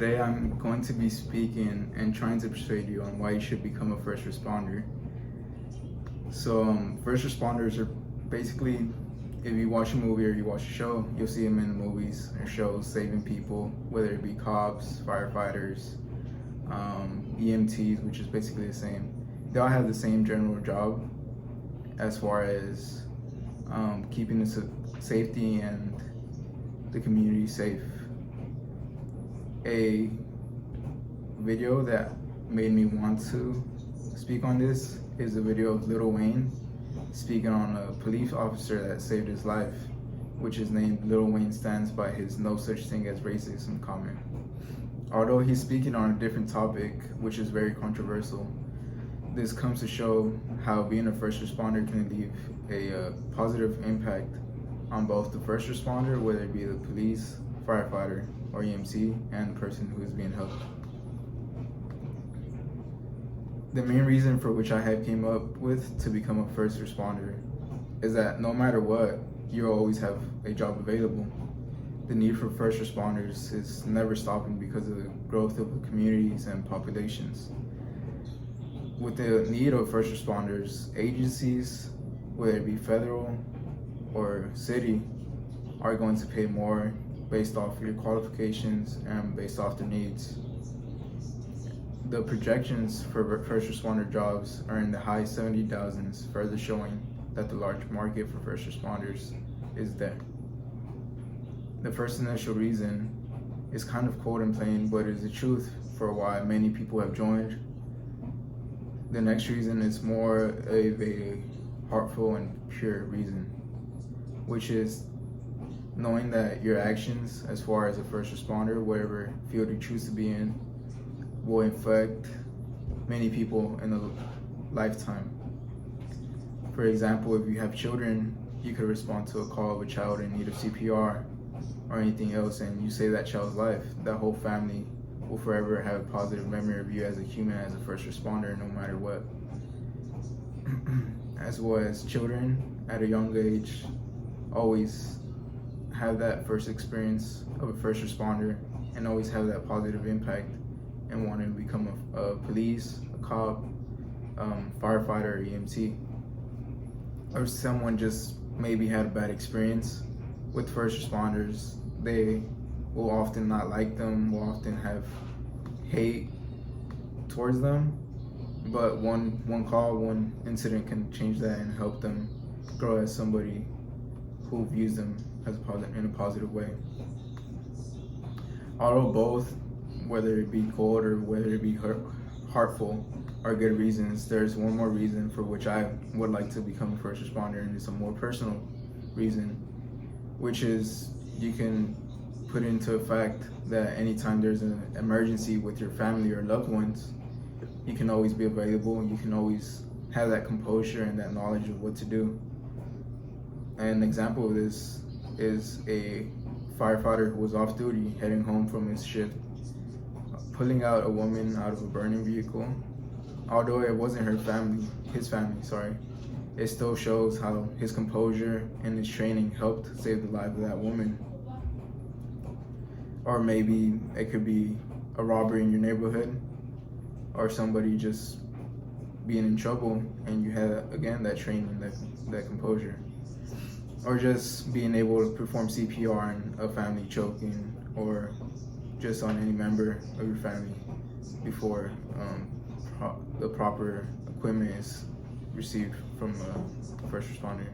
Today I'm going to be speaking and trying to persuade you on why you should become a first responder. First responders are basically, if you watch a movie or you watch a show, you'll see them in the movies or shows saving people, whether it be cops, firefighters, EMTs, which is basically the same. They all have the same general job as far as keeping the safety and the community safe. A video that made me want to speak on this is a video of Lil Wayne speaking on a police officer that saved his life, which is named Lil Wayne Stands by his "No Such Thing as Racism" comment. Although he's speaking on a different topic, which is very controversial, this comes to show how being a first responder can leave a positive impact on both the first responder, whether it be the police, firefighter, or EMT, and the person who is being helped. The main reason for which I have came up with to become a first responder is that no matter what, you'll always have a job available. The need for first responders is never stopping because of the growth of the communities and populations. With the need of first responders, agencies, whether it be federal or city, are going to pay more based off your qualifications and based off the needs. The projections for first responder jobs are in the high 70,000s, further showing that the large market for first responders is there. The first initial reason is kind of cold and plain, but is the truth for why many people have joined. The next reason is more of a heartful and pure reason, which is knowing that your actions as far as a first responder, whatever field you choose to be in, will affect many people in a lifetime. For example, if you have children, you could respond to a call of a child in need of CPR or anything else, and you save that child's life. That whole family will forever have a positive memory of you as a human, as a first responder, no matter what. As well as children at a young age always have that first experience of a first responder and always have that positive impact and want to become a police, a cop, firefighter, or EMT. Or someone just maybe had a bad experience with first responders. They will often not like them, will often have hate towards them, but one call, one incident can change that and help them grow as somebody who views them as in a positive way. Although both, whether it be cold or whether it be heartful, are good reasons, there's one more reason for which I would like to become a first responder, and it's a more personal reason, which is you can put into effect that anytime there's an emergency with your family or loved ones, you can always be available, you can always have that composure and that knowledge of what to do. An example of this is a firefighter who was off duty heading home from his shift, pulling out a woman out of a burning vehicle. Although it wasn't his family, it still shows how his composure and his training helped save the life of that woman. Or maybe it could be a robbery in your neighborhood, or somebody just being in trouble and you had, again, that training, that composure. Or just being able to perform CPR on a family choking, or just on any member of your family before the proper equipment is received from a first responder.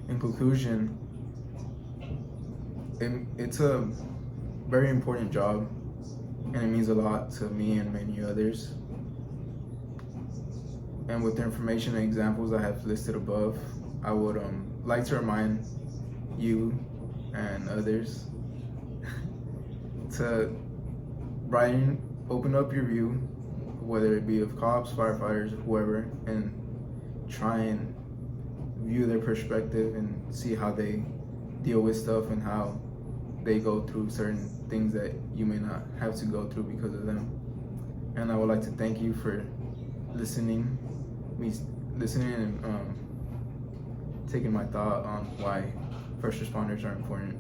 In conclusion, it's a very important job, and it means a lot to me and many others. And with the information and examples I have listed above, I would like to remind you and others to open up your view, whether it be of cops, firefighters, whoever, and try and view their perspective and see how they deal with stuff and how they go through certain things that you may not have to go through because of them. And I would like to thank you for listening and taking my thought on why first responders are important.